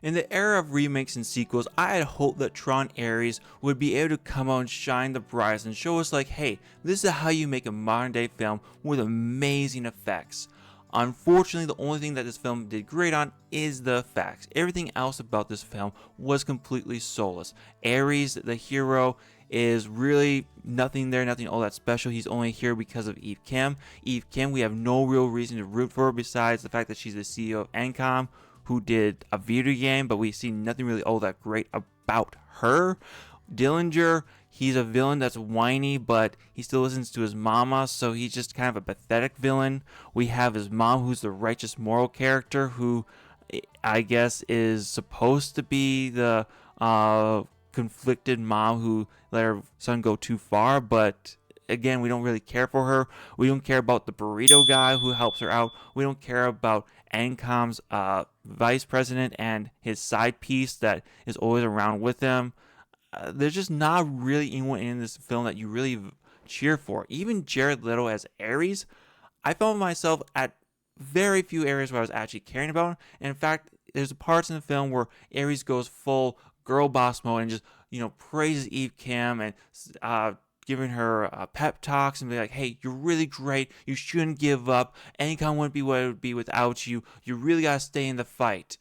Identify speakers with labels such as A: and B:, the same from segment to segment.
A: In the era of remakes and sequels, I had hoped that Tron Ares would be able to come out and shine the brightest and show us like, hey, this is how you make a modern day film with amazing effects. Unfortunately, the only thing that this film did great on is the effects. Everything else about this film was completely soulless. Ares, the hero, is really nothing there, nothing all that special. He's only here because of Eve Kim. Eve Kim, we have no real reason to root for her besides the fact that she's the CEO of Encom, who did a video game, but we see nothing really all that great about her. Dillinger, he's a villain that's whiny, but he still listens to his mama, so he's just kind of a pathetic villain. We have his mom, who's the righteous moral character, who I guess is supposed to be the conflicted mom who let her son go too far, but again, we don't really care for her. We don't care about the burrito guy who helps her out. We don't care about Encom's vice president and his side piece that is always around with him. There's just not really anyone in this film that you really cheer for. Even Jared Leto as Ares, I found myself at very few areas where I was actually caring about him. And in fact, there's parts in the film where Ares goes full girl boss mode and just, praises Eve Kim and giving her pep talks and be like, hey, you're really great. You shouldn't give up. Anycom wouldn't be what it would be without you. You really got to stay in the fight.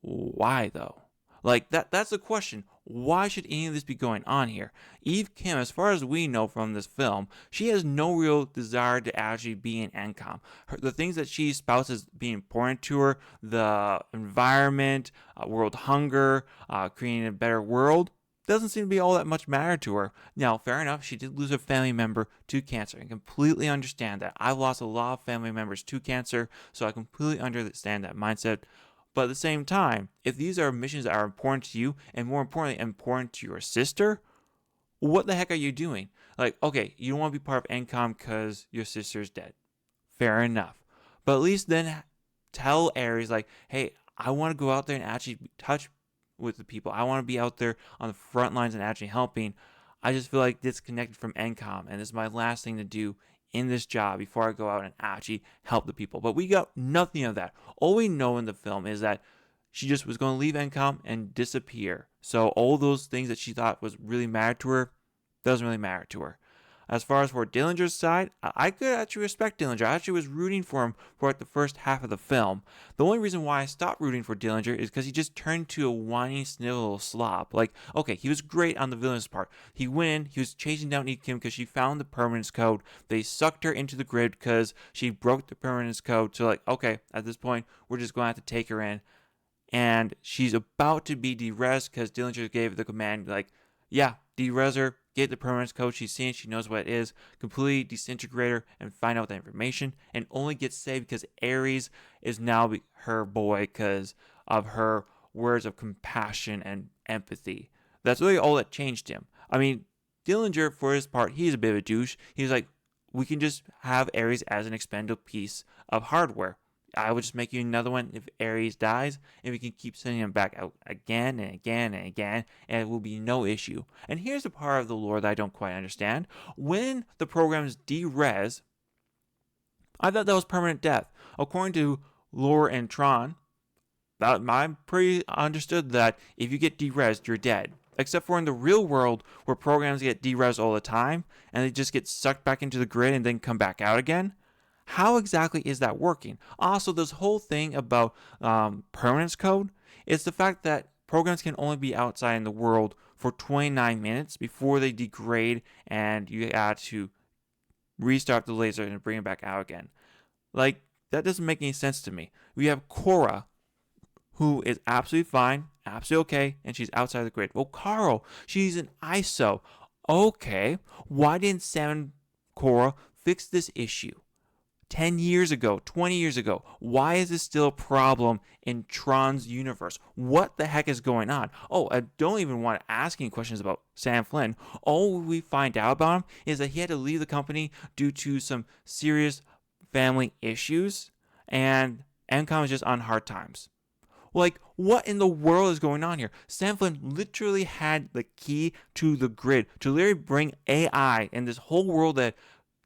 A: Why, though? Like, that's the question. Why should any of this be going on here? Eve Kim, as far as we know from this film, she has no real desire to actually be in Encom. The things that she spouses being important to her, the environment, world hunger, creating a better world, doesn't seem to be all that much matter to her. Now, fair enough, she did lose a family member to cancer. I completely understand that. I've lost a lot of family members to cancer, so I completely understand that mindset. But at the same time, if these are missions that are important to you, and more importantly, important to your sister, what the heck are you doing? Like, okay, you don't want to be part of Encom because your sister's dead. Fair enough. But at least then tell Ares, like, hey, I want to go out there and actually touch with the people. I want to be out there on the front lines and actually helping. I just feel like disconnected from Encom, and this is my last thing to do in this job before I go out and actually help the people. But we got nothing of that. All we know in the film is that she just was going to leave Encom and disappear. So all those things that she thought was really mattered to her doesn't really matter to her. As far as for Dillinger's side, I could actually respect Dillinger. I actually was rooting for him for like the first half of the film. The only reason why I stopped rooting for Dillinger is because he just turned to a whiny, snivel slop. Like, okay, he was great on the villain's part. He went in, he was chasing down Eve Kim because she found the permanence code. They sucked her into the grid because she broke the permanence code. So like, okay, at this point, we're just going to have to take her in. And she's about to be de-res because Dillinger gave the command, like, yeah, de-res her, get the permanence code. She's seen it, she knows what it is, completely disintegrate her and find out the information, and only gets saved because Ares is now her boy because of her words of compassion and empathy. That's really all that changed him. I mean, Dillinger, for his part, he's a bit of a douche. He's like, we can just have Ares as an expendable piece of hardware. I would just make you another one if Ares dies, and we can keep sending him back out again and again and again, and it will be no issue. And here's the part of the lore that I don't quite understand. When the program's de-res, I thought that was permanent death. According to lore and Tron, I'm pretty understood that if you get de-resed, you're dead. Except for in the real world, where programs get de-res all the time, and they just get sucked back into the grid and then come back out again. How exactly is that working? Also, this whole thing about permanence code is the fact that programs can only be outside in the world for 29 minutes before they degrade and you have to restart the laser and bring it back out again. Like, that doesn't make any sense to me. We have Cora, who is absolutely fine, absolutely okay, and she's outside the grid. Well, Carl, she's an ISO. Okay, why didn't Sam and Cora fix this issue 10 years ago, 20 years ago? Why is this still a problem in Tron's universe? What the heck is going on? Oh, I don't even want to ask any questions about Sam Flynn. All we find out about him is that he had to leave the company due to some serious family issues, and Encom is just on hard times. Like, what in the world is going on here? Sam Flynn literally had the key to the grid to literally bring AI and this whole world that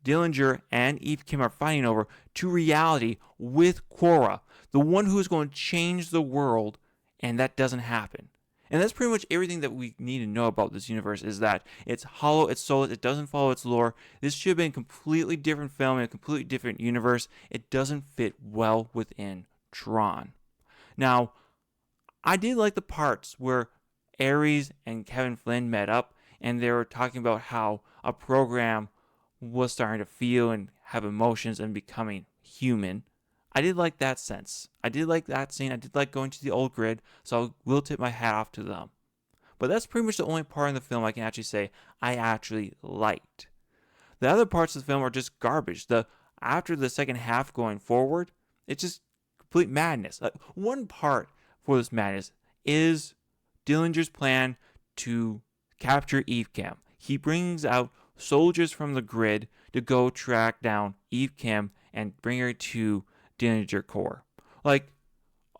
A: Dillinger and Eve Kim are fighting over to reality with Quora, the one who is going to change the world and that doesn't happen. And that's pretty much everything that we need to know about this universe, is that it's hollow, it's soulless, it doesn't follow its lore. This should have been a completely different film in a completely different universe. It doesn't fit well within Tron. Now, I did like the parts where Ares and Kevin Flynn met up and they were talking about how a program was starting to feel and have emotions and becoming human. I did like that sense. I did like that scene. I did like going to the old grid, so I will tip my hat off to them. But that's pretty much the only part in the film I can actually say I actually liked. The other parts of the film are just garbage. After the second half going forward, it's just complete madness. One part for this madness is Dillinger's plan to capture Eve Kim. He brings out soldiers from the grid to go track down Eve Kim and bring her to Dillinger Core. Like,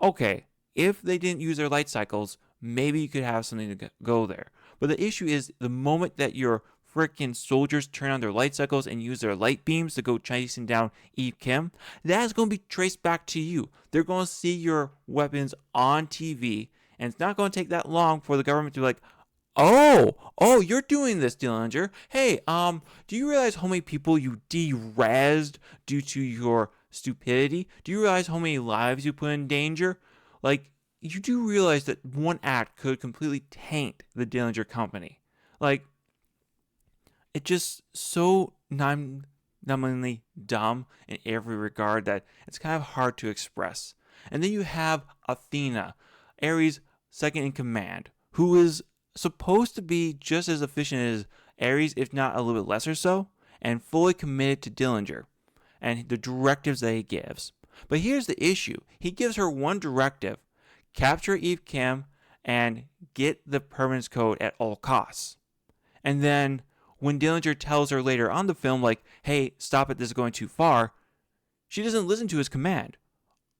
A: okay, if they didn't use their light cycles, maybe you could have something to go there. But the issue is the moment that your freaking soldiers turn on their light cycles and use their light beams to go chasing down Eve Kim, that's going to be traced back to you. They're going to see your weapons on TV, and it's not going to take that long for the government to be like, oh, you're doing this, Dillinger. Hey, do you realize how many people you de-rezzed due to your stupidity? Do you realize how many lives you put in danger? Like, you do realize that one act could completely taint the Dillinger Company. Like, it's just so numbingly dumb in every regard that it's kind of hard to express. And then you have Athena, Ares' second in command, who is supposed to be just as efficient as Ares, if not a little bit lesser so, and fully committed to Dillinger and the directives that he gives. But here's the issue. He gives her one directive: capture Eve Kim and get the permanence code at all costs. And then when Dillinger tells her later on the film, like, hey, stop it, this is going too far, she doesn't listen to his command.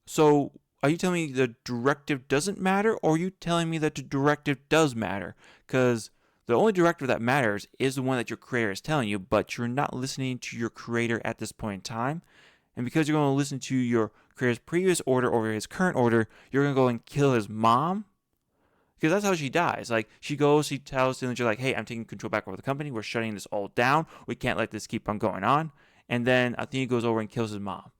A: So are you telling me the directive doesn't matter, or are you telling me that the directive does matter? Because the only directive that matters is the one that your creator is telling you, but you're not listening to your creator at this point in time. And because you're going to listen to your creator's previous order over his current order, you're going to go and kill his mom? Because that's how she dies. Like, she tells Dillinger, like, hey, I'm taking control back over the company. We're shutting this all down. We can't let this keep on going on. And then Athena goes over and kills his mom.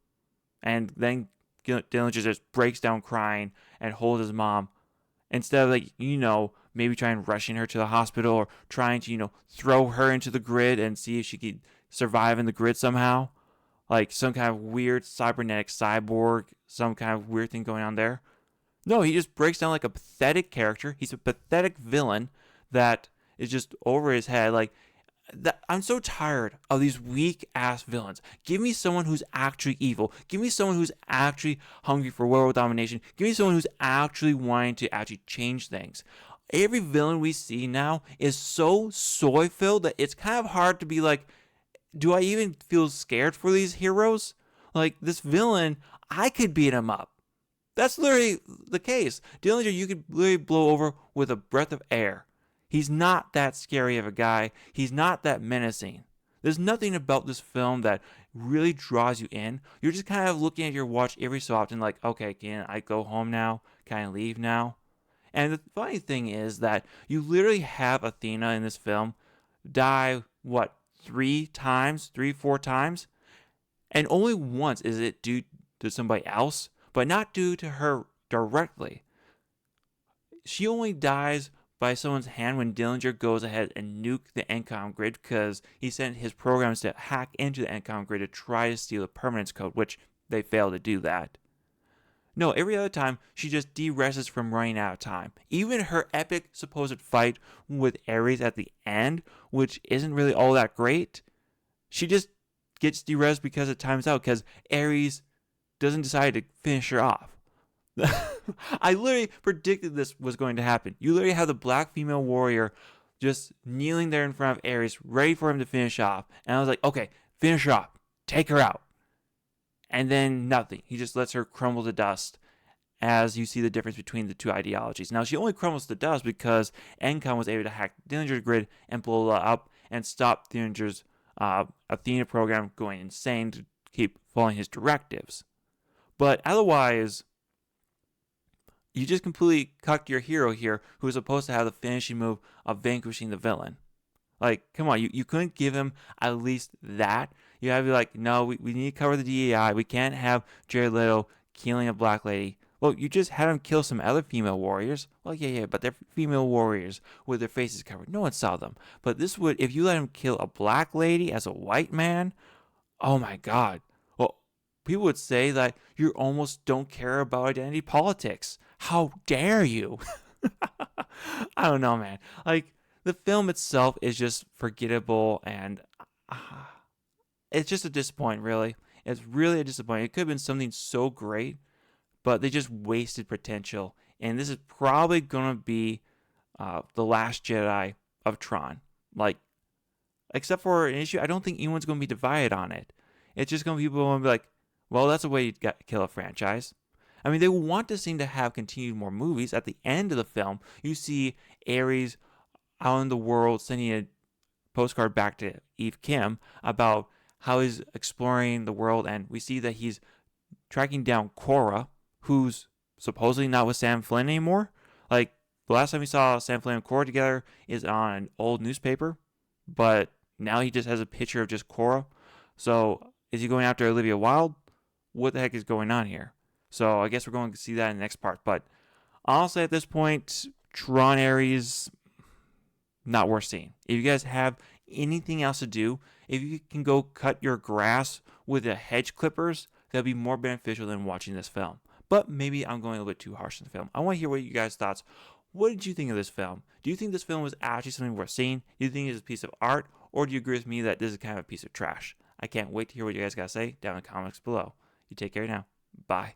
A: And then Dillinger just breaks down crying and holds his mom. Instead of, like, maybe trying rushing her to the hospital or trying to, throw her into the grid and see if she could survive in the grid somehow. Like some kind of weird cybernetic cyborg, some kind of weird thing going on there. No, he just breaks down like a pathetic character. He's a pathetic villain that is just over his head. Like, I'm so tired of these weak ass villains. Give me someone who's actually evil. Give me someone who's actually hungry for world domination. Give me someone who's actually wanting to actually change things. Every villain we see now is so soy filled that it's kind of hard to be like, do I even feel scared for these heroes? Like, this villain, I could beat him up. That's literally the case. Dillinger, you could literally blow over with a breath of air. He's not that scary of a guy. He's not that menacing. There's nothing about this film that really draws you in. You're just kind of looking at your watch every so often like, okay, can I go home now? Can I leave now? And the funny thing is that you literally have Athena in this film die, 4 times? And only once is it due to somebody else, but not due to her directly. She only dies by someone's hand when Dillinger goes ahead and nuke the Encom grid because he sent his programs to hack into the Encom grid to try to steal the permanence code, which they failed to do that. No, every other time, she just de-rests from running out of time. Even her epic supposed fight with Ares at the end, which isn't really all that great, she just gets de-res because it times out, because Ares doesn't decide to finish her off. I literally predicted this was going to happen. You literally have the black female warrior just kneeling there in front of Ares, ready for him to finish off. And I was like, okay, finish her off. Take her out. And then nothing. He just lets her crumble to dust as you see the difference between the two ideologies. Now, she only crumbles to dust because Encom was able to hack Dillinger's grid and blow it up and stop Dillinger's Athena program going insane to keep following his directives. But otherwise, You just completely cucked your hero here, who was supposed to have the finishing move of vanquishing the villain. Like, come on, you couldn't give him at least that. You have to be like, no, we need to cover the DEI. We can't have Jared Leto killing a black lady. Well, you just had him kill some other female warriors. Well, yeah, but they're female warriors with their faces covered. No one saw them. But this would, if you let him kill a black lady as a white man, oh my God. Well, people would say that you almost don't care about identity politics. How dare you? I don't know, man. Like, the film itself is just forgettable, and uh, it's just a disappointment, really. It's really a disappointment. It could have been something so great, but they just wasted potential. And this is probably going to be the last Jedi of Tron. Like, except for an issue, I don't think anyone's going to be divided on it. It's just going to be people going to be like, well, that's a way you kill a franchise. I mean, they want this thing to have continued more movies. At the end of the film, you see Ares out in the world sending a postcard back to Eve Kim about how he's exploring the world, and we see that he's tracking down Korra, who's supposedly not with Sam Flynn anymore. Like, the last time we saw Sam Flynn and Korra together is on an old newspaper, but now he just has a picture of just Korra. So, is he going after Olivia Wilde? What the heck is going on here? So, I guess we're going to see that in the next part. But honestly, at this point, Tron Ares, not worth seeing. If you guys have anything else to do, if you can go cut your grass with the hedge clippers, that'll be more beneficial than watching this film. But maybe I'm going a little bit too harsh on the film. I want to hear what you guys' thoughts. What did you think of this film? Do you think this film was actually something worth seeing? Do you think it's a piece of art? Or do you agree with me that this is kind of a piece of trash? I can't wait to hear what you guys got to say down in the comments below. You take care now. Bye.